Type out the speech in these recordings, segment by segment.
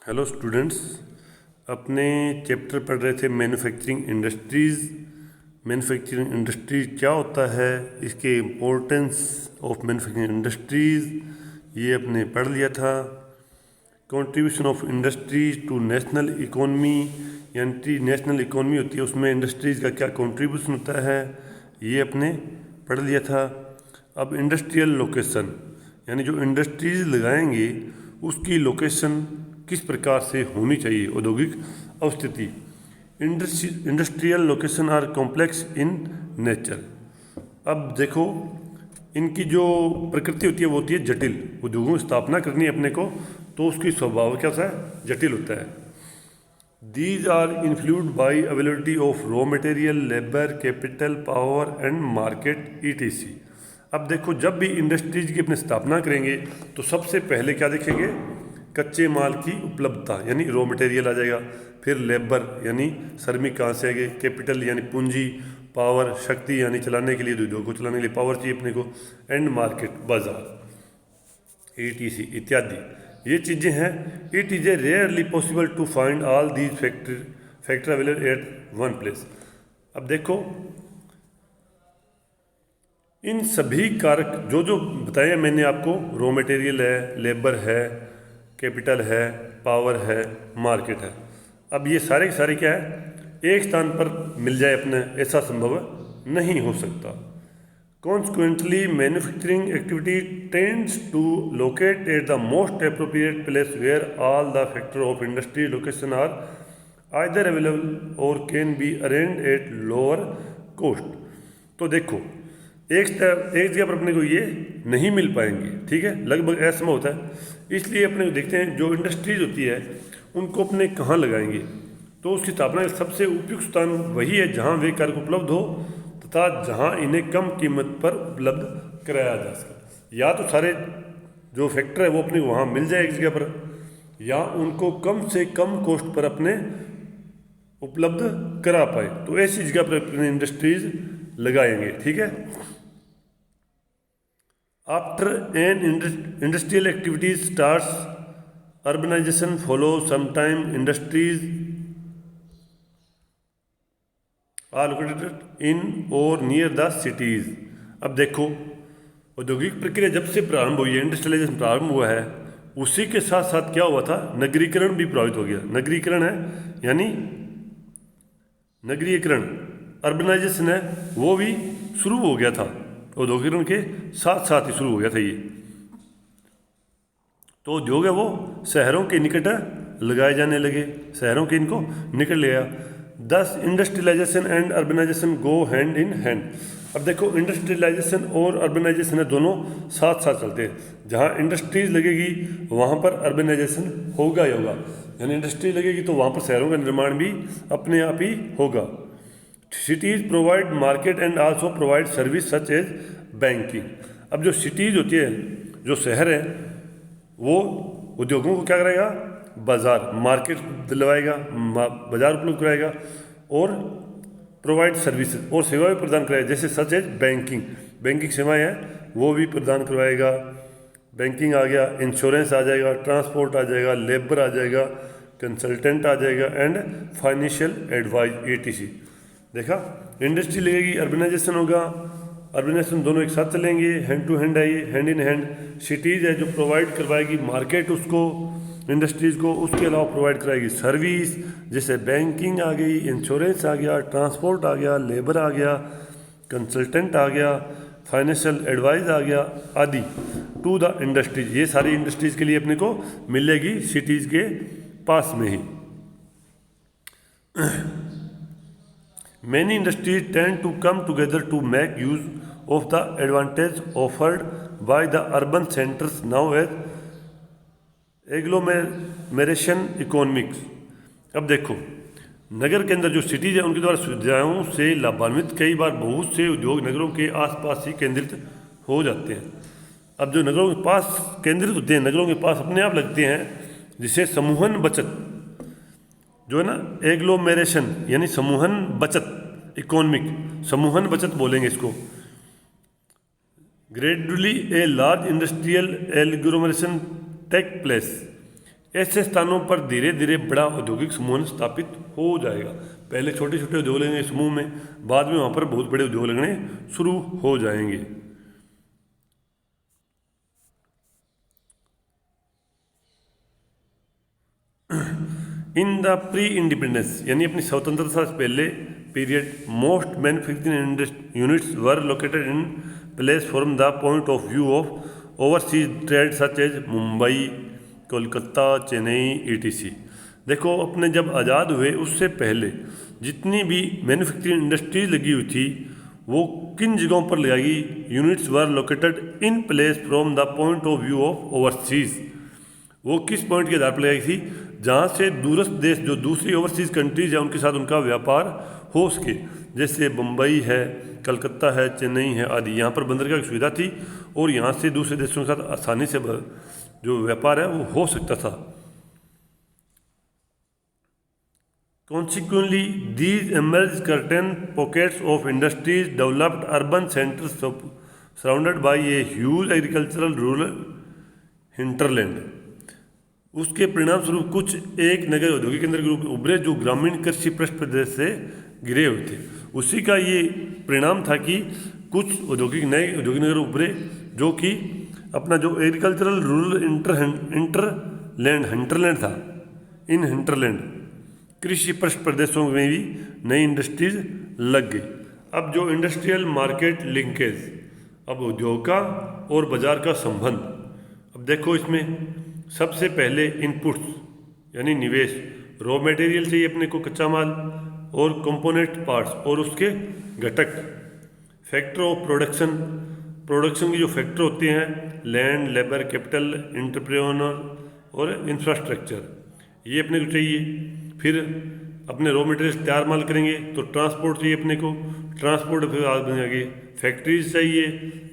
Hello students, अपने chapter पढ़ रहे थे मैन्युफैक्चरिंग इंडस्ट्रीज़। मैन्युफैक्चरिंग इंडस्ट्रीज क्या होता है, इसके इम्पोर्टेंस ऑफ मैन्युफैक्चरिंग इंडस्ट्रीज़ ये अपने पढ़ लिया था। Contribution of industries to national economy, यानी नेशनल इकोनमी होती है उसमें इंडस्ट्रीज़ का क्या कंट्रीब्यूशन होता है, ये अपने पढ़ लिया था। अब इंडस्ट्रियल लोकेशन, यानी जो इंडस्ट्रीज लगाएंगे उसकी लोकेशन किस प्रकार से होनी चाहिए, औद्योगिक अवस्थिति। Industrial location are complex in nature. अब देखो, इनकी जो प्रकृति होती है वो होती है जटिल। उद्योगों की स्थापना करनी है अपने को, तो उसकी स्वभाव क्या होता है, जटिल होता है। These are influenced by availability of raw material, labour, capital, power and market ETC। अब देखो, जब भी इंडस्ट्रीज की अपनी स्थापना करेंगे तो सबसे पहले क्या देखेंगे, कच्चे माल की उपलब्धता यानी रॉ मटेरियल आ जाएगा, फिर लेबर यानी श्रमिक कहाँ से आएंगे, कैपिटल यानी पूंजी, पावर शक्ति यानी चलाने के लिए, उद्योग को चलाने के लिए पावर चाहिए अपने को, एंड मार्केट बाजार ETC इत्यादि। ये चीज़ें हैं। It is a rarely possible to find all these factor available at one place. अब देखो, इन सभी कारक जो जो बताए मैंने आपको, रॉ मटेरियल है, लेबर है, कैपिटल है, पावर है, मार्केट है, अब ये सारे के सारे क्या है, एक स्थान पर मिल जाए अपने, ऐसा संभव नहीं हो सकता। Consequently manufacturing activity tends to locate at the most appropriate place where all the factor of industry location are either available or can be arranged at lower cost. तो देखो, एक जगह पर अपने को ये नहीं मिल पाएंगे, ठीक है, लगभग असंभव होता है। इसलिए अपने को देखते हैं जो इंडस्ट्रीज होती है उनको अपने कहाँ लगाएंगे, तो उसकी स्थापना का सबसे उपयुक्त स्थान वही है जहाँ वे कार्य उपलब्ध हो तथा जहाँ इन्हें कम कीमत पर उपलब्ध कराया जा सके। या तो सारे जो फैक्टर है वो अपने वहाँ मिल जाए एक जगह पर, या उनको कम से कम कॉस्ट पर अपने उपलब्ध करा पाए, तो ऐसी जगह पर अपने इंडस्ट्रीज लगाएंगे, ठीक है। After an industrial activity starts, urbanization follows. Sometime industries are located in or near the cities. अब देखो, औद्योगिक प्रक्रिया जब से प्रारंभ हुई है, इंडस्ट्रियलाइजेशन प्रारंभ हुआ है, उसी के साथ साथ क्या हुआ था, नगरीकरण भी प्रभावित हो गया। नगरीकरण है यानी नगरीकरण, अर्बनाइजेशन है, वो भी शुरू हो गया था, औद्योगिकरण के साथ साथ ही शुरू हो गया था ये। तो उद्योग है वो शहरों के निकट लगाए जाने लगे, शहरों के इनको निकट ले आया। Thus industrialisation and urbanisation go hand in hand. अब देखो, इंडस्ट्रियलाइजेशन और अर्बनाइजेशन है दोनों साथ साथ चलते हैं। जहाँ इंडस्ट्रीज लगेगी वहाँ पर अर्बनाइजेशन होगा ही होगा, यानी इंडस्ट्री लगेगी तो वहाँ पर शहरों का निर्माण भी अपने आप ही होगा। Cities provide market and also provide service such as banking. अब जो सिटीज़ होती है, जो शहर है, वो उद्योगों को क्या कराएगा, बाजार मार्केट दिलवाएगा, बाजार उपलब्ध कराएगा, और प्रोवाइड सर्विस और सेवाएं प्रदान कराएगा, जैसे सच एज बैंकिंग, बैंकिंग सेवाएं हैं वो भी प्रदान करवाएगा। बैंकिंग आ गया, इंश्योरेंस आ जाएगा, ट्रांसपोर्ट आ जाएगा, लेबर आ जाएगा, कंसल्टेंट आ जाएगा, एंड फाइनेंशियल एडवाइज ETC। देखा, इंडस्ट्री लगेगी, अर्बनाइजेशन होगा, अर्बनाइजेशन दोनों एक साथ चलेंगे, हैंड टू हैंड आइए, हैंड इन हैंड। सिटीज़ है जो प्रोवाइड करवाएगी मार्केट उसको, इंडस्ट्रीज़ को, उसके अलावा प्रोवाइड कराएगी सर्विस, जैसे बैंकिंग आ गई, इंश्योरेंस आ गया, ट्रांसपोर्ट आ गया, लेबर आ गया, कंसल्टेंट आ गया, फाइनेंशियल एडवाइस आ गया आदि, टू द इंडस्ट्रीज। ये सारी इंडस्ट्रीज़ के लिए अपने को मिलेगी सिटीज़ के पास में ही। Many industries tend to come together to make use of the advantage offered by the urban centers now as agglomeration economics। अब देखो, नगर के अंदर जो सिटीज है उनके द्वारा सुविधाओं से लाभान्वित कई बार बहुत से उद्योग नगरों के आसपास ही केंद्रित हो जाते हैं। अब जो नगरों के पास केंद्रित होते हैं, नगरों के पास अपने आप लगते हैं, जिसे समूहन बचत जो है ना, एग्लोमेरेशन यानी समूहन बचत, इकोनॉमिक समूहन बचत बोलेंगे इसको। Gradually a large industrial agglomeration take place, ऐसे स्थानों पर धीरे धीरे बड़ा औद्योगिक समूह स्थापित हो जाएगा। पहले छोटे छोटे उद्योग लगेंगे समूह में, बाद में वहाँ पर बहुत बड़े उद्योग लगने शुरू हो जाएंगे। इन द प्री इंडिपेंडेंस यानी अपनी स्वतंत्रता से पहले period, most manufacturing units were located in place from the point of view of overseas trade such as Mumbai, Kolkata, Chennai, ETC. देखो अपने जब आज़ाद हुए उससे पहले जितनी भी मैन्युफैक्चरिंग इंडस्ट्रीज लगी हुई थी वो किन जगहों पर लगाई? Units were located in place from the point of view of overseas. वो किस पॉइंट के आधार पर लगाई थी? जहाँ से दूरस्थ देश जो दूसरी ओवरसीज कंट्रीज है उनके साथ उनका व्यापार हो सके, जैसे मुंबई है, कलकत्ता है, चेन्नई है आदि। यहाँ पर बंदरगाह की सुविधा थी और यहाँ से दूसरे देशों के साथ आसानी से जो व्यापार है वो हो सकता था। Consequently, these emerged curtain pockets of industries developed urban centers surrounded by a huge agricultural rural hinterland। उसके परिणाम स्वरूप कुछ एक नगर औद्योगिक केंद्र के रूप में उभरे जो ग्रामीण कृषि पृष्ठ प्रदेश से घिरे हुए थे। उसी का ये परिणाम था कि कुछ नए औद्योगिक नगर उभरे जो कि अपना जो एग्रीकल्चरल रूरल हिंटरलैंड था, इन हिंटरलैंड कृषि पृष्ठ प्रदेशों में भी नई इंडस्ट्रीज लग गई। अब जो इंडस्ट्रियल मार्केट लिंकेज, अब उद्योग का और बाजार का संबंध। अब देखो इसमें सबसे पहले इनपुट्स यानी निवेश, रॉ मटेरियल चाहिए अपने को, कच्चा माल और कंपोनेंट पार्ट्स और उसके घटक। फैक्टर ऑफ प्रोडक्शन की जो फैक्टर होते हैं, लैंड, लेबर, कैपिटल, एंटरप्रेन्योर और इंफ्रास्ट्रक्चर, ये अपने को चाहिए। फिर अपने रॉ मटेरियल तैयार माल करेंगे तो ट्रांसपोर्ट चाहिए अपने को, ट्रांसपोर्ट फिर आगे फैक्ट्रीज चाहिए।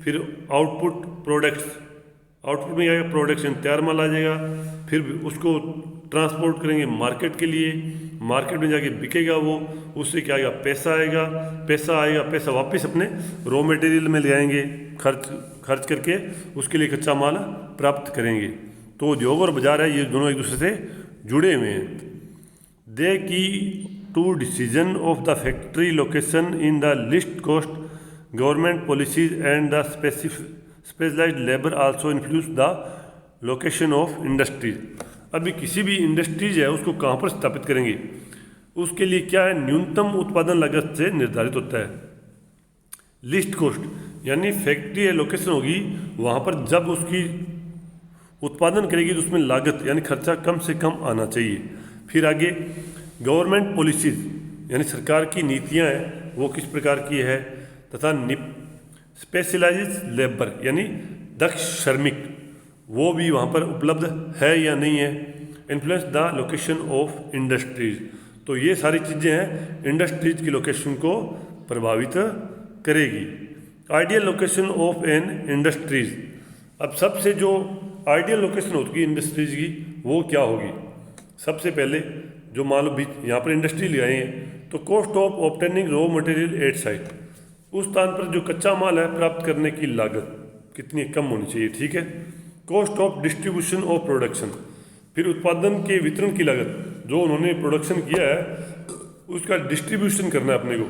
फिर आउटपुट में आएगा प्रोडक्शन, तैयार माल आ जाएगा। फिर उसको ट्रांसपोर्ट करेंगे मार्केट के लिए, मार्केट में जाके बिकेगा वो, उससे क्या आएगा? पैसा आएगा। पैसा वापस अपने रॉ मटेरियल में ले आएंगे, खर्च करके उसके लिए कच्चा माल प्राप्त करेंगे। तो उद्योग और बाजार है ये दोनों एक दूसरे से जुड़े हुए हैं। The key to decision of the factory location in the least cost, government policies and the specialised labour also influence the location of industries. अभी किसी भी इंडस्ट्रीज है उसको कहाँ पर स्थापित करेंगे, उसके लिए क्या है? न्यूनतम उत्पादन लागत से निर्धारित होता है। लिस्ट कॉस्ट यानी फैक्ट्री है लोकेशन होगी वहाँ पर जब उसकी उत्पादन करेगी तो उसमें लागत यानी खर्चा कम से कम आना चाहिए। फिर आगे गवर्नमेंट पॉलिसीज यानी सरकार की नीतियाँ हैं वो किस प्रकार की है, तथा स्पेशलाइज्ड लेबर यानी दक्ष श्रमिक वो भी वहाँ पर उपलब्ध है या नहीं है। Influence the location of industries, तो ये सारी चीज़ें हैं इंडस्ट्रीज की लोकेशन को प्रभावित करेगी। Ideal location of an industries, अब सबसे जो आइडियल लोकेशन होगी इंडस्ट्रीज की वो क्या होगी? सबसे पहले जो मान लो भी यहाँ पर इंडस्ट्री लगाई है तो cost of obtaining raw material at site, उस स्थान पर जो कच्चा माल है प्राप्त करने की लागत कितनी कम होनी चाहिए, ठीक है। Cost of distribution of production, फिर उत्पादन के वितरण की लागत, जो उन्होंने प्रोडक्शन किया है उसका डिस्ट्रीब्यूशन करना है अपने को,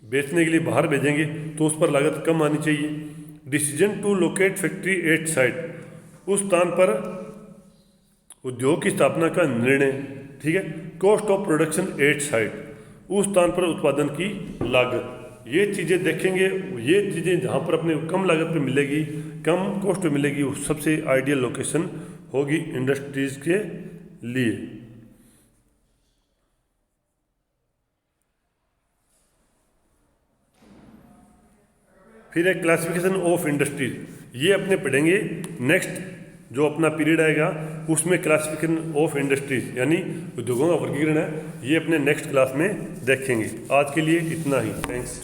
बेचने के लिए बाहर भेजेंगे तो उस पर लागत कम आनी चाहिए। Decision to locate factory at site, उस स्थान पर उद्योग की स्थापना का निर्णय, ठीक है। Cost of production at site, उस स्थान पर उत्पादन की लागत, ये चीज़ें देखेंगे। ये चीज़ें जहाँ पर अपने कम लागत पे मिलेगी, कम कॉस्ट पे मिलेगी, वो सबसे आइडियल लोकेशन होगी इंडस्ट्रीज के लिए। फिर एक क्लासिफिकेशन ऑफ इंडस्ट्रीज, ये अपने पढ़ेंगे नेक्स्ट जो अपना पीरियड आएगा उसमें क्लासिफिकेशन ऑफ इंडस्ट्रीज यानी उद्योगों का वर्गीकरण है, ये अपने नेक्स्ट क्लास में देखेंगे। आज के लिए इतना ही, थैंक्स।